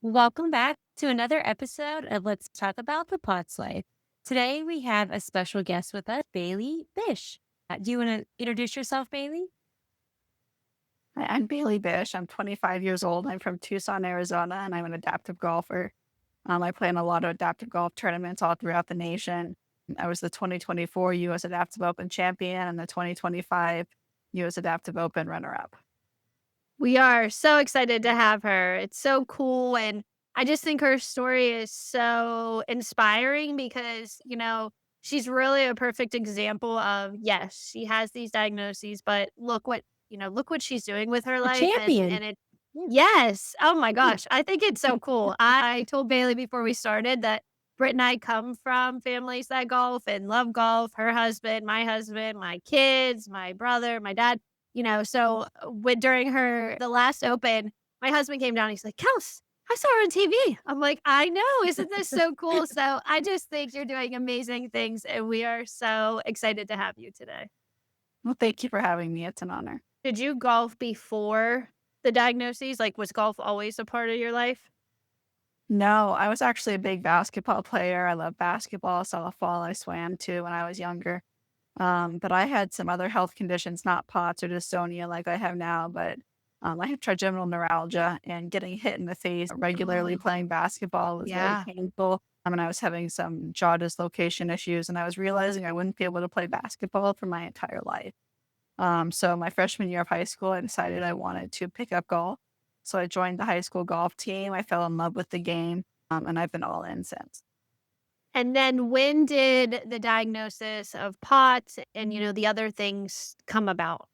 Welcome back to another episode of Let's Talk About the Pot's Life. Today we have a special guest with us, Bailey Bish. Do you want to introduce yourself, Bailey? Hi, I'm Bailey Bish. I'm 25 years old. I'm from Tucson, Arizona, and I'm an adaptive golfer. I play in a lot of adaptive golf tournaments all throughout the nation. I was the 2024 U.S. Adaptive Open champion and the 2025 U.S. Adaptive Open runner-up. We are so excited to have her. It's so cool. And I just think her story is so inspiring because, she's really a perfect example of yes, she has these diagnoses, but look what she's doing with her A life. And champion. and it Yeah. yes. Oh my Yeah. gosh. I think it's so cool. I told Bailey before we started that Britt and I come from families that golf and love golf. Her husband, my kids, my brother, my dad. So during the last open, my husband came down. He's like, "Kels, I saw her on TV." I'm like, "I know, isn't this so cool?" So I just think you're doing amazing things, and we are so excited to have you today. Well, thank you for having me. It's an honor. Did you golf before the diagnoses? Like, was golf always a part of your life? No, I was actually a big basketball player. I love basketball, softball. I swam too when I was younger. But I had some other health conditions, not POTS or dystonia like I have now, but I have trigeminal neuralgia, and getting hit in the face regularly Oh, playing basketball was very yeah. painful. And I was having some jaw dislocation issues, and I was realizing I wouldn't be able to play basketball for my entire life. So my freshman year of high school, I decided I wanted to pick up golf. So I joined the high school golf team. I fell in love with the game, and I've been all in since. And then when did the diagnosis of POTS and, the other things come about?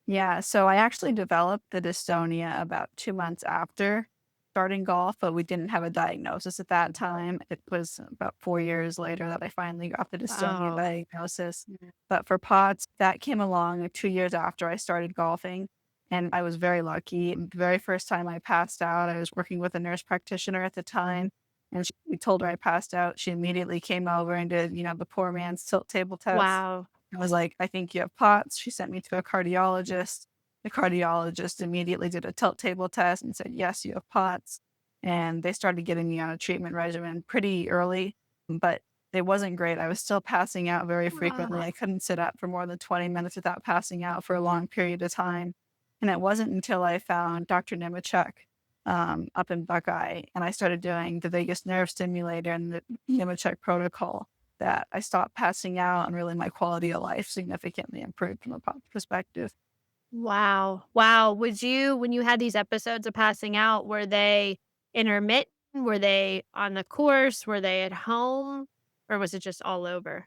Yeah, so I actually developed the dystonia about 2 months after starting golf, but we didn't have a diagnosis at that time. It was about 4 years later that I finally got the dystonia Oh. diagnosis. Mm. But for POTS, that came along, 2 years after I started golfing, and I was very lucky. The very first time I passed out, I was working with a nurse practitioner at the time, and we told her I passed out. She immediately came over and did, the poor man's tilt table test. Wow. I was like, "I think you have POTS." She sent me to a cardiologist. The cardiologist immediately did a tilt table test and said, "Yes, you have POTS." And they started getting me on a treatment regimen pretty early, but it wasn't great. I was still passing out very frequently. Ah. I couldn't sit up for more than 20 minutes without passing out for a long period of time. And it wasn't until I found Dr. Nemechek, up in Buckeye, and I started doing the vagus nerve stimulator and the Nemechek protocol that I stopped passing out, and really my quality of life significantly improved from a perspective. Wow. Wow. When you had these episodes of passing out, were they intermittent? Were they on the course? Were they at home? Or was it just all over?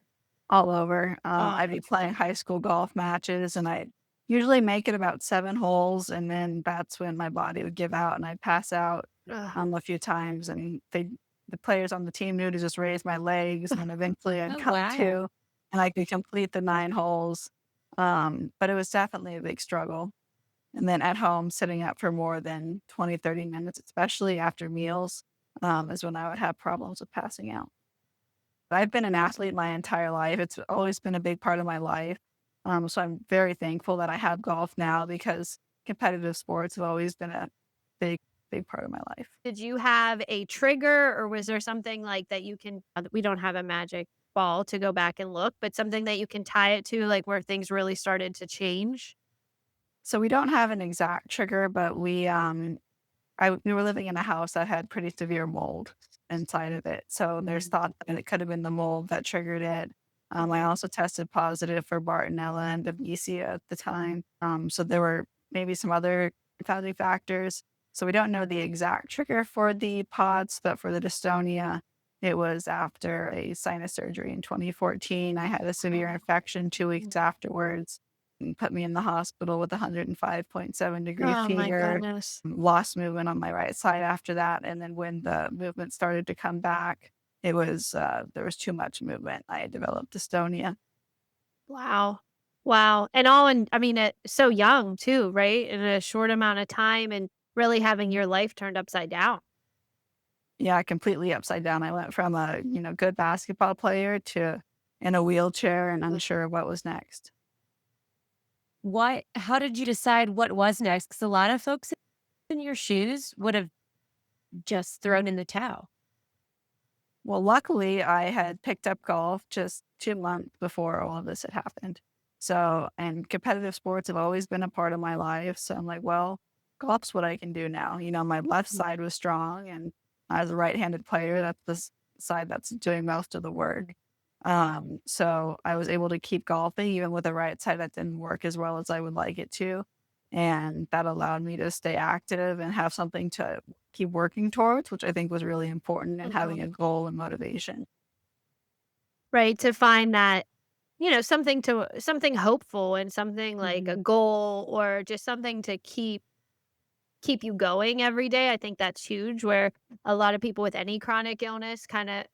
All over. Oh, I'd be playing high school golf matches, and I'd usually make it about 7 holes, and then that's when my body would give out, and I'd pass out, ugh. a few times, and the players on the team knew to just raise my legs, and then eventually I'd Oh, come wow. to, and I could complete the 9 holes. But it was definitely a big struggle. And then at home, sitting up for more than 20, 30 minutes, especially after meals, is when I would have problems with passing out. I've been an athlete my entire life. It's always been a big part of my life. So I'm very thankful that I have golf now because competitive sports have always been a big, big part of my life. Did you have a trigger or was there something like that you can we don't have a magic ball to go back and look, but something that you can tie it to, like where things really started to change? So we don't have an exact trigger, but we were living in a house that had pretty severe mold inside of it. So there's Mm. thought that it could have been the mold that triggered it. I also tested positive for Bartonella and Babesia at the time. So there were maybe some other confounding factors. So we don't know the exact trigger for the POTS, but for the dystonia, it was after a sinus surgery in 2014. I had a severe infection 2 weeks afterwards and put me in the hospital with 105.7-degree Oh my fever, goodness. lost movement on my right side after that, and then when the movement started to come back, there was too much movement. I had developed dystonia. Wow. Wow. And all in I mean, so young too, right? In a short amount of time and really having your life turned upside down. Yeah, completely upside down. I went from a, good basketball player to in a wheelchair and unsure of what was next. How did you decide what was next? Because a lot of folks in your shoes would have just thrown in the towel? Well, luckily, I had picked up golf just 2 months before all of this had happened. So, and competitive sports have always been a part of my life. So I'm like, well, golf's what I can do now. My left side was strong, and as a right-handed player, that's the side that's doing most of the work. So I was able to keep golfing even with a right side that didn't work as well as I would like it to. And that allowed me to stay active and have something to keep working towards, which I think was really important and having Mhm. a goal and motivation. Right, to find that, something hopeful and something like a Mhm. goal or just something to keep you going every day. I think that's huge where a lot of people with any chronic illness kinda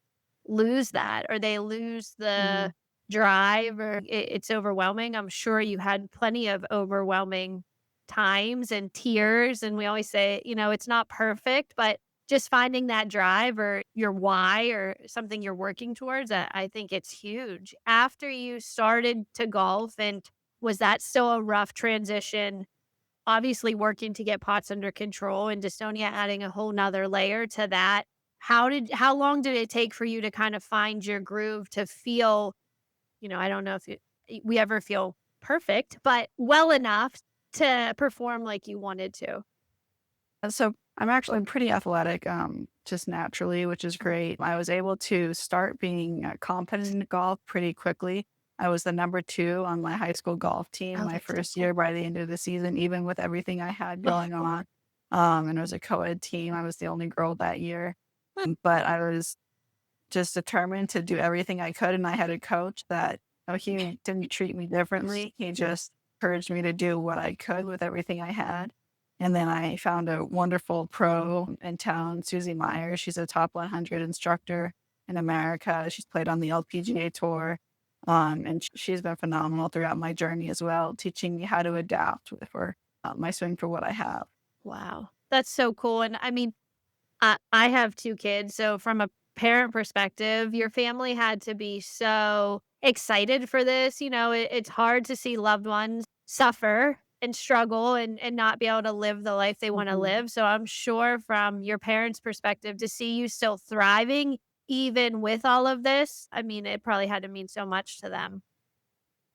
lose that or they lose the Mhm. drive or it's overwhelming. I'm sure you had plenty of overwhelming times and tears, and we always say, it's not perfect, but just finding that drive or your why or something you're working towards, I think it's huge. After you started to golf, and was that still a rough transition? Obviously working to get POTS under control and dystonia adding a whole 'nother layer to that. How long did it take for you to kind of find your groove to feel, I don't know if we ever feel perfect, but well enough to perform like you wanted to? So I'm pretty athletic, just naturally, which is Uh-huh. great. I was able to start being competent in golf pretty quickly. I was the number two on my high school golf team Oh, my that's so first cool. year by the end of the season, even with everything I had going on. And it was a co-ed team. I was the only girl that year. But I was just determined to do everything I could. And I had a coach that he didn't treat me differently. He just encouraged me to do what I could with everything I had. And then I found a wonderful pro in town, Susie Meyer. She's a top 100 instructor in America. She's played on the LPGA tour. And she's been phenomenal throughout my journey as well, teaching me how to adapt for my swing for what I have. Wow. That's so cool. And I mean, I have 2 kids, so from a parent perspective, your family had to be so excited for this. It's hard to see loved ones suffer and struggle and not be able to live the life they wanna Mhm. live, so I'm sure from your parents' perspective to see you still thriving even with all of this, I mean, it probably had to mean so much to them.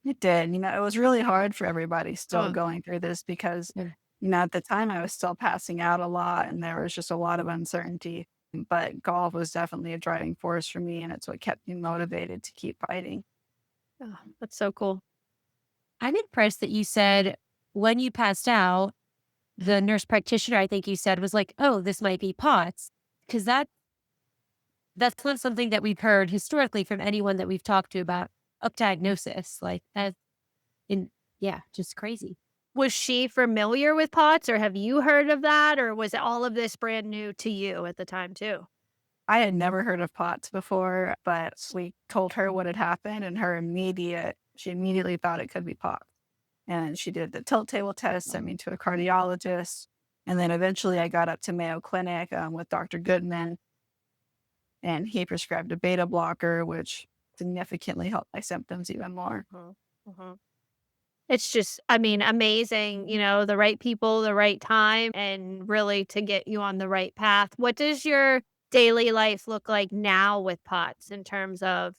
It did. It was really hard for everybody still Mm. going through this because, Mm. at the time I was still passing out a lot and there was just a lot of uncertainty. But golf was definitely a driving force for me and it's what kept me motivated to keep fighting. Oh, that's so cool. I'm impressed that you said when you passed out, the nurse practitioner, I think you said, was like, "Oh, this might be POTS," because that's not something that we've heard historically from anyone that we've talked to about a diagnosis like that. In Yeah, just crazy. Was she familiar with POTS, or have you heard of that, or was all of this brand new to you at the time too? I had never heard of POTS before, but we told her what had happened and she immediately thought it could be POTS. And she did the tilt table test, sent me to a cardiologist. And then eventually I got up to Mayo Clinic with Dr. Goodman, and he prescribed a beta blocker, which significantly helped my symptoms even more. Mhm, mhm. It's just, I mean, amazing, the right people, the right time, and really to get you on the right path. What does your daily life look like now with POTS in terms of,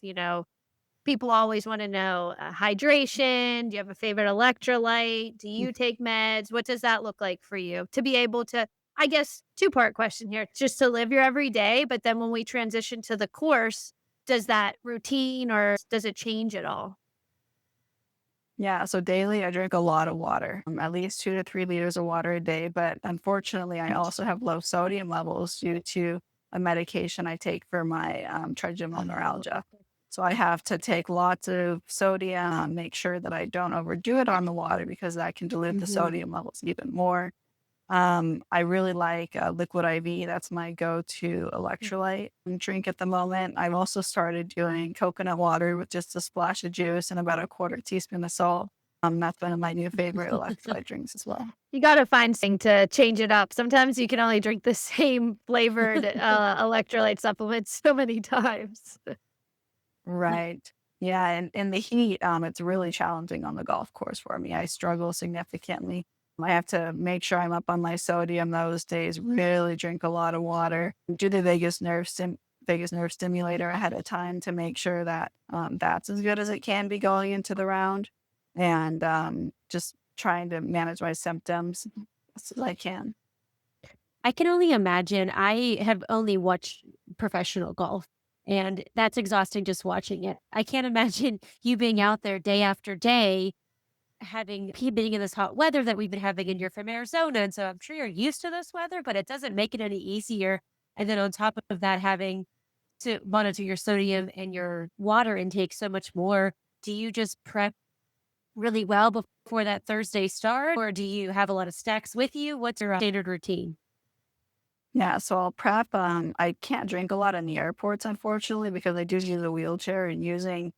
people always wanna know, hydration, do you have a favorite electrolyte? Do you take meds? What does that look like for you? To be able to, I guess, two-part question here, just to live your everyday, but then when we transition to the course, does that routine or does it change at all? Yeah, so daily I drink a lot of water, at least 2 to 3 liters of water a day. But unfortunately, I also have low sodium levels due to a medication I take for my trigeminal neuralgia. So I have to take lots of sodium, make sure that I don't overdo it on the water because that can dilute the Mhm. sodium levels even more. I really like Liquid IV. That's my go-to electrolyte and drink at the moment. I've also started doing coconut water with just a splash of juice and about a quarter teaspoon of salt. That's one of my new favorite electrolyte drinks as well. You gotta find something to change it up. Sometimes you can only drink the same flavored, electrolyte supplements so many times. Right. Yeah, and in the heat, it's really challenging on the golf course for me. I struggle significantly. I have to make sure I'm up on my sodium those days, really drink a lot of water, do the vagus nerve stimulator ahead of time to make sure that that's as good as it can be going into the round, and just trying to manage my symptoms as I can. I can only imagine. I have only watched professional golf, and that's exhausting just watching it. I can't imagine you being out there day after day, being in this hot weather that we've been having, and you're from Arizona, and so I'm sure you're used to this weather, but it doesn't make it any easier. And then on top of that, having to monitor your sodium and your water intake so much more. Do you just prep really well before that Thursday start, or do you have a lot of stacks with you? What's your standard routine? Yeah, so I'll prep. I can't drink a lot in the airports, unfortunately, because I do use a wheelchair, and using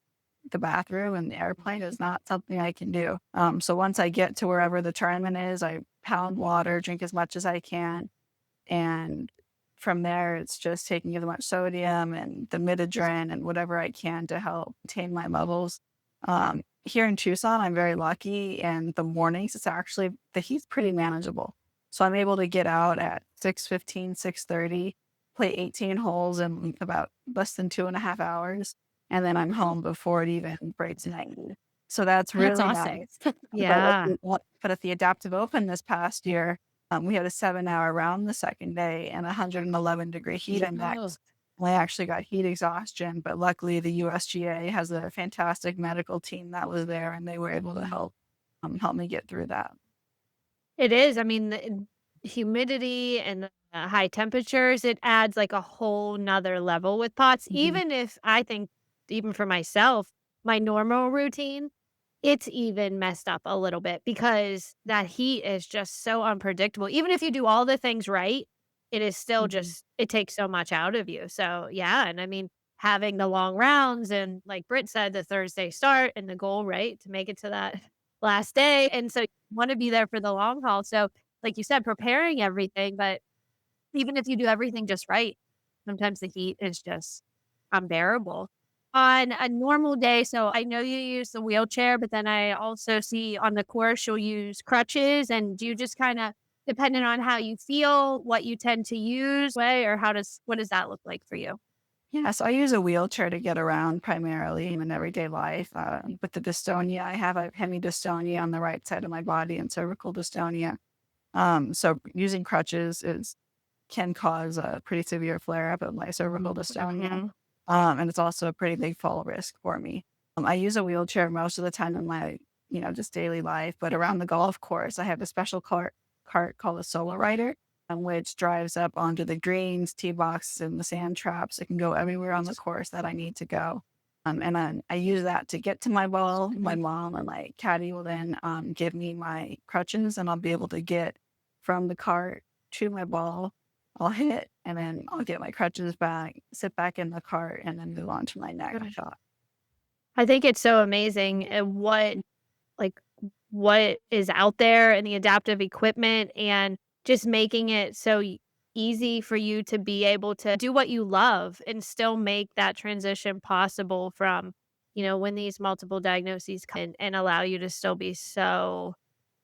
the bathroom in the airplane is not something I can do. So once I get to wherever the tournament is, I pound water, drink as much as I can, and from there, it's just taking as much sodium and the midodrine and whatever I can to help maintain my levels. Here in Tucson, I'm very lucky, and the mornings, the heat's pretty manageable. So I'm able to get out at 6:15, 6:30, play 18 holes in about less than 2.5 hours, and then I'm home before it even breaks 90. So that's That's really awesome. nice. Yeah. But at the Adaptive Open this past year, we had a 7-hour round the second day and 111-degree heat Oh, index. I actually got heat exhaustion, but luckily the USGA has a fantastic medical team that was there, and they were able to help me get through that. It is. I mean, the humidity and the high temperatures, it adds like a whole nother level with pots. Mhm. Even if I think, even for myself, my normal routine, it's even messed up a little bit because that heat is just so unpredictable. Even if you do all the things right, it is still Mhm. just, it takes so much out of you. So, yeah. And I mean, having the long rounds and like Britt said, the Thursday start and the goal, right, to make it to that last day. And so you want to be there for the long haul. So, like you said, preparing everything, but even if you do everything just right, sometimes the heat is just unbearable. On a normal day, so I know you use the wheelchair, but then I also see on the course you'll use crutches, and do you just kinda depending on how you feel, what you tend to use way, or what does that look like for you? Yeah, so I use a wheelchair to get around primarily in everyday life. With the dystonia, I have a hemidystonia on the right side of my body and cervical dystonia. So using crutches is can cause a pretty severe flare up of my cervical dystonia. Mhm. And it's also a pretty big fall risk for me. I use a wheelchair most of the time in my, just daily life, but around the golf course, I have a special cart called a solo rider, which drives up onto the greens, tee boxes, and the sand traps. It can go everywhere on the course that I need to go. And I use that to get to my ball. My mom and my caddy will then give me my crutches, and I'll be able to get from the cart to my ball. I'll hit, and then I'll get my crutches back, sit back in the cart, and then move on to my next shot. I think it's so amazing at like, what is out there and the adaptive equipment and just making it so easy for you to be able to do what you love and still make that transition possible from, when these multiple diagnoses come in and allow you to still be so,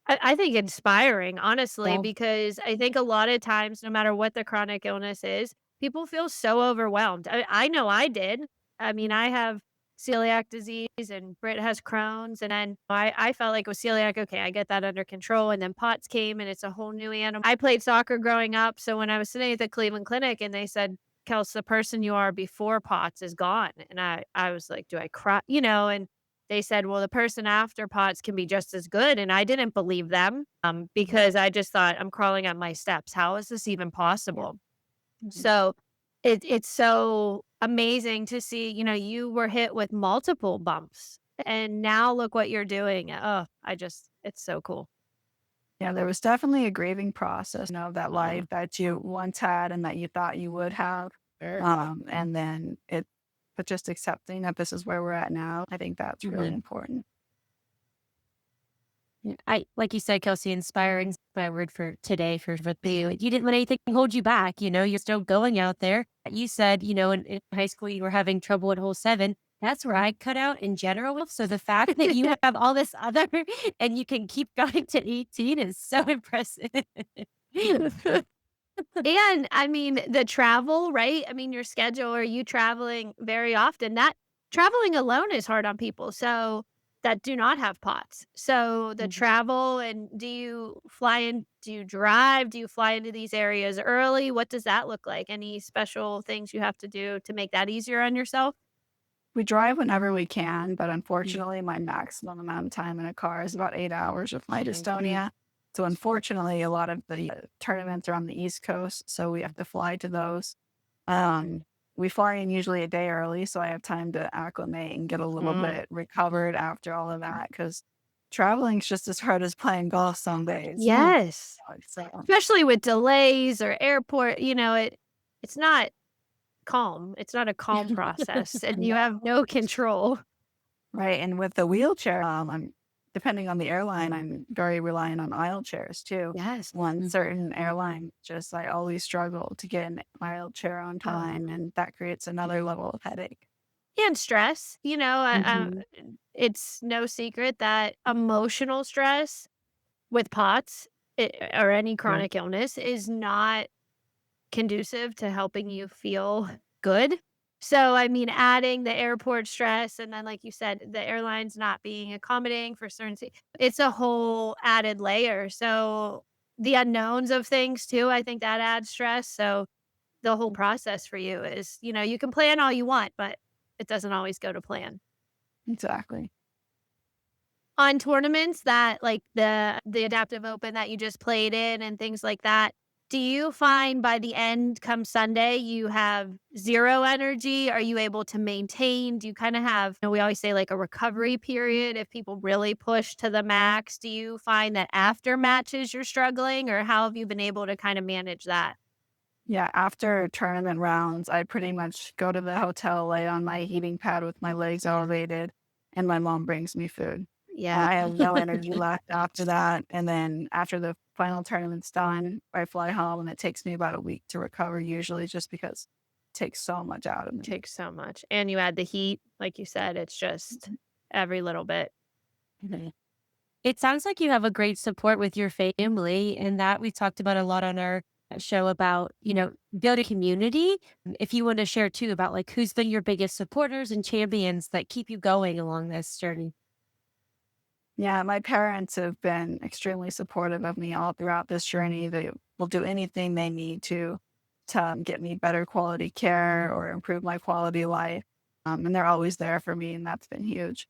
I think inspiring, honestly, Yeah. because I think a lot of times, no matter what the chronic illness is, people feel so overwhelmed. I know I did. I mean, I have celiac disease and Britt has Crohn's. And then I felt like with celiac, okay, I get that under control. And then POTS came and it's a whole new animal. I played soccer growing up. So when I was sitting at the Cleveland Clinic and they said, Kels, the person you are before POTS is gone. And I was like, do I cry? And they said, "Well, the person after POTS can be just as good," and I didn't believe them, because I just thought, "I'm crawling up my steps. How is this even Yeah. possible?" Mhm. So, it's so amazing to see, you were hit with multiple bumps, and now look what you're doing. Oh, it's so cool. Yeah, there was definitely a grieving process, of that life that you once had and that you thought you would have. sure. And then but just accepting that this is where we're at now, I think that's really Mhm. important. Yeah, like you said, Kelsey, inspiring is my word for today for you. You didn't let anything hold you back. You're still going out there. You said, in high school you were having trouble at hole 7, That's where I cut out in general. So the fact that you have all this other and you can keep going to 18 is so impressive. And I mean, the travel, right? I mean, your schedule, are you traveling very often? That traveling alone is hard on people so that do not have pots. So the Mhm. travel, and do you drive? Do you fly into these areas early? What does that look like? Any special things you have to do to make that easier on yourself? We drive whenever we can, but Mhm. unfortunately, my maximum amount of time in a car is about 8 hours with my Okay. dystonia. So unfortunately, a lot of the tournaments are on the East Coast, so we have to fly to those. Um, we fly in usually a day early, so I have time to acclimate and get a little Mm. bit recovered after all of that. Because traveling's just as hard as playing golf some days. Yes. So Especially with delays or airport, it's not calm. It's not a calm process, and you have no control. right, and with the wheelchair, I'm depending on the airline, I'm very reliant on aisle chairs too. Yes. One Mhm. certain airline, just I always struggle to get an aisle chair on time, and that creates another level of headache. And stress, Mhm. it's no secret that emotional stress with POTS, or any Yeah. chronic illness, is not conducive to helping you feel good. So, I mean, adding the airport stress, and then, like you said, the airlines not being accommodating for it's a whole added layer. So, the unknowns of things too, I think that adds stress. So, the whole process for you is, you can plan all you want, but it doesn't always go to plan. Exactly. On tournaments that, like, the Adaptive Open that you just played in and things like that, do you find by the end come Sunday you have 0 energy? Are you able to maintain? Do you kinda have, we always say, like, a recovery period if people really push to the max? Do you find that after matches you're struggling, or how have you been able to kinda manage that? Yeah, after tournament rounds, I pretty much go to the hotel, lay on my heating pad with my legs elevated, and my mom brings me food. Yeah. I have no energy left after that. And then after the final tournament's done, I fly home and it takes me about a week to recover, usually just because it takes so much out of me. Takes so much, and you add the heat, like you said, it's just every little bit. Mhm. It sounds like you have a great support with your family, and that we talked about a lot on our show about, building community. If you want to share too about like who's been your biggest supporters and champions that keep you going along this journey. Yeah, my parents have been extremely supportive of me all throughout this journey. They will do anything they need to get me better quality care or improve my quality of life. And they're always there for me, and that's been huge.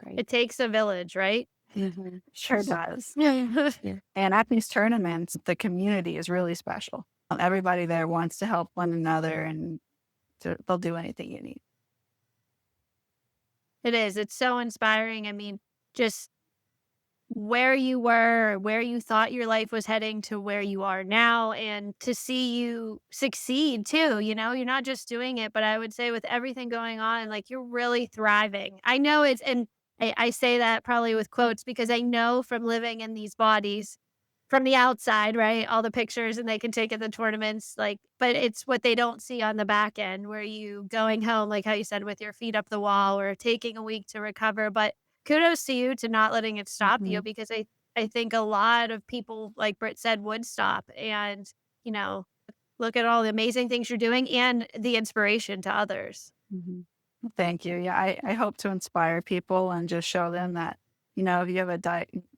Great. It takes a village, right? Mhm. Sure does. Yeah. And at these tournaments, the community is really special. Everybody there wants to help one another, and they'll do anything you need. It is, it's so inspiring, I mean, just where you were, where you thought your life was heading to where you are now, and to see you succeed too, you're not just doing it, but I would say with everything going on, like, you're really thriving. I know it's and I say that probably with quotes because I know from living in these bodies from the outside, right? All the pictures and they can take at the tournaments, like, but it's what they don't see on the back end where you going home, like how you said, with your feet up the wall or taking a week to recover. But kudos to you to not letting it stop you, Mhm. because I think a lot of people, like Britt said, would stop. And, you know, look at all the amazing things you're doing and the inspiration to others. Mhm. Thank you. Yeah, I hope to inspire people and just show them that, if you have a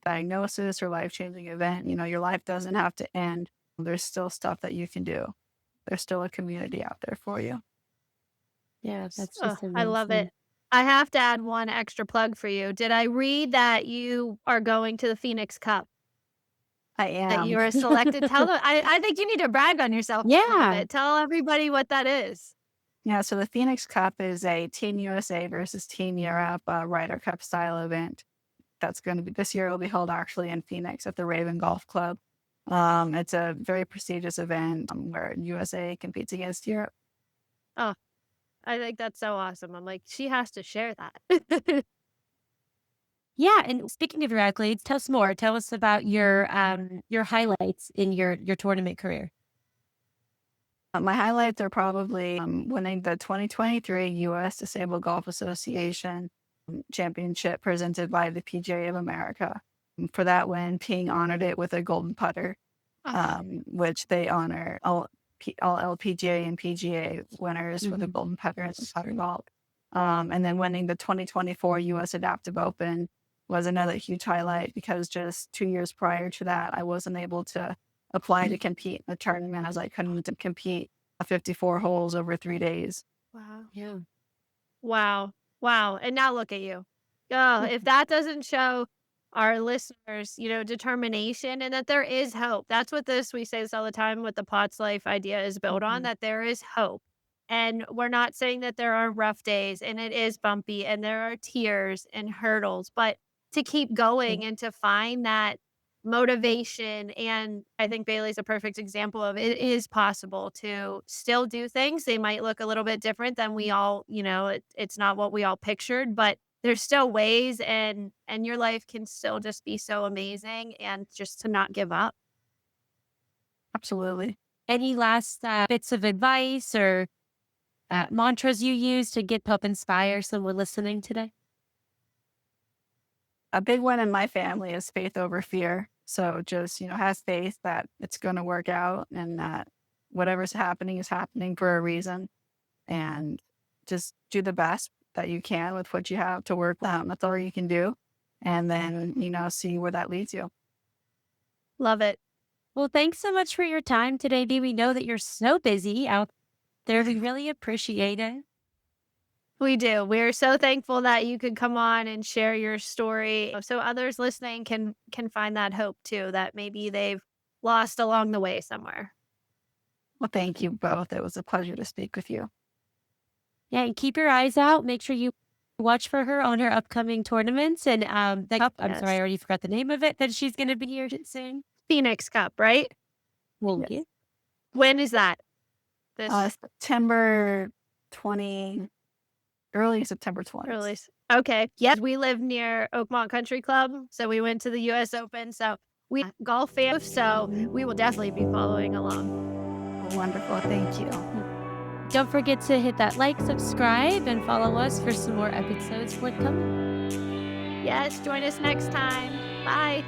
diagnosis or life changing event, your life doesn't have to end. There's still stuff that you can do. There's still a community out there for you. Yeah, that's Oh, just I love amazing. it. I have to add one extra plug for you. Did I read that you are going to the Phoenix Cup? I That am. you were selected? Tell them, I think you need to brag on yourself a little Yeah. bit. Tell everybody what that is. Yeah, so the Phoenix Cup is a Team USA versus Team Europe Ryder Cup style event. That's going to be this year. It will be held actually in Phoenix at the Raven Golf Club. It's a very prestigious event where USA competes against Europe. Oh, I think that's so awesome. I'm like, she has to share that. Yeah, and speaking of your accolades, tell us more. Tell us about your highlights in your tournament career. My highlights are probably winning the 2023 U.S. Disabled Golf Association championship presented by the PGA of America. For that win, being honored it with a golden putter, which they honor all LPGA and PGA winners with a golden putter and a putter golf. And then winning the 2024 U.S. Adaptive Open was another huge highlight because just 2 years prior to that, I wasn't able to apply to compete in the tournament as I couldn't compete 54 holes over 3 days. Wow. Yeah. Wow. Wow. And now look at you. Oh, if that doesn't show our listeners, determination and that there is hope. That's what we say this all the time, what the POTS life idea is built on, that there is hope. And we're not saying that there are rough days and it is bumpy and there are tears and hurdles, but to keep going and to find that motivation. And I think Bailey's a perfect example of it is possible to still do things. They might look a little bit different than we all, it's not what we all pictured, but there's still ways and your life can still just be so amazing and just to not give up. Absolutely. Any last bits of advice or mantras you use to help inspire someone listening today? A big one in my family is faith over fear. So just, have faith that it's going to work out and that whatever's happening is happening for a reason. And just do the best that you can with what you have to work with. That's all you can do. And then, see where that leads you. Love it. Well, thanks so much for your time today, Dee. We know that you're so busy out there. We really appreciate it. We do. We're so thankful that you could come on and share your story so others listening can find that hope too, that maybe they've lost along the way somewhere. Well, thank you both. It was a pleasure to speak with you. Yeah, and keep your eyes out. Make sure you watch for her on her upcoming tournaments. And I'm sorry, I already forgot the name of it, that she's going to be here soon. Phoenix Cup, right? Well, Yes. yeah. When is that? September 20, early September 20th. Early. Okay. Yes, we live near Oakmont Country Club, so we went to the U.S. Open. So we golf fans, so we will definitely be following along. Wonderful. Thank you. Don't forget to hit that like, subscribe, and follow us for some more episodes forthcoming. Yes, join us next time. Bye.